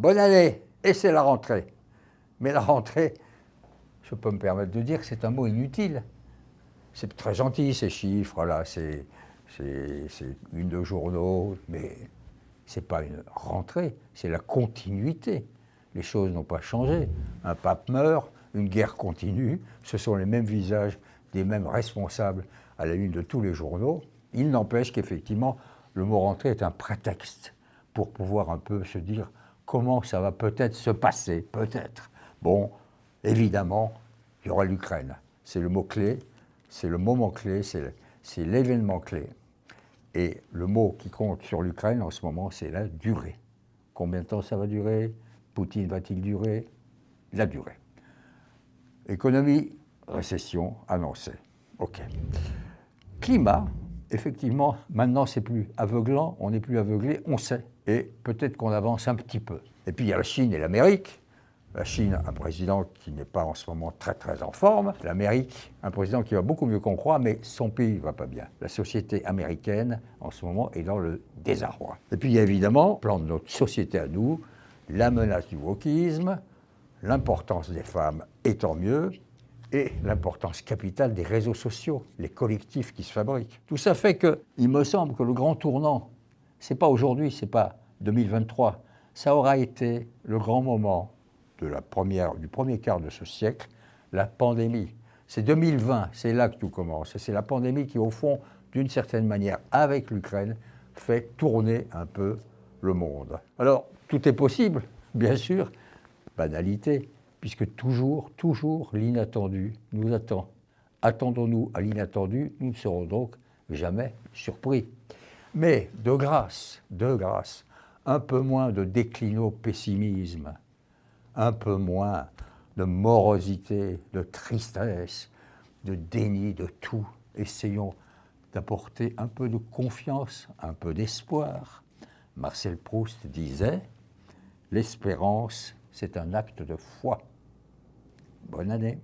bonne année, et c'est la rentrée. Mais la rentrée, je peux me permettre de dire que c'est un mot inutile. C'est très gentil ces chiffres, là, c'est une de journaux, mais c'est pas une rentrée, c'est la continuité. Les choses n'ont pas changé. Un pape meurt, une guerre continue, ce sont les mêmes visages des mêmes responsables à la une de tous les journaux. Il n'empêche qu'effectivement, le mot rentrée est un prétexte pour pouvoir un peu se dire comment ça va peut-être se passer, peut-être. Bon, évidemment, il y aura l'Ukraine. C'est le mot-clé, c'est le moment clé, c'est l'événement clé. Et le mot qui compte sur l'Ukraine en ce moment, c'est la durée. Combien de temps ça va durer? Poutine va-t-il durer? La durée. Économie, récession annoncée. OK. Climat, effectivement, maintenant c'est plus aveuglant, on n'est plus aveuglé, on sait. Et peut-être qu'on avance un petit peu. Et puis il y a la Chine et l'Amérique. La Chine, un président qui n'est pas en ce moment très en forme. L'Amérique, un président qui va beaucoup mieux qu'on croit, mais son pays ne va pas bien. La société américaine, en ce moment, est dans le désarroi. Et puis il y a évidemment, au plan de notre société à nous, la menace du wokisme, l'importance des femmes et tant mieux, et l'importance capitale des réseaux sociaux, les collectifs qui se fabriquent. Tout ça fait que, il me semble que le grand tournant, c'est pas aujourd'hui, c'est pas 2023, ça aura été le grand moment du premier quart de ce siècle, la pandémie. C'est 2020, c'est là que tout commence. Et c'est la pandémie qui, au fond, d'une certaine manière, avec l'Ukraine, fait tourner un peu le monde. Alors, tout est possible, bien sûr, banalité, puisque toujours l'inattendu nous attend. Attendons-nous à l'inattendu, nous ne serons donc jamais surpris. Mais de grâce, un peu moins de déclino-pessimisme, un peu moins de morosité, de tristesse, de déni de tout. Essayons d'apporter un peu de confiance, un peu d'espoir. Marcel Proust disait « L'espérance, c'est un acte de foi ». Bonne année.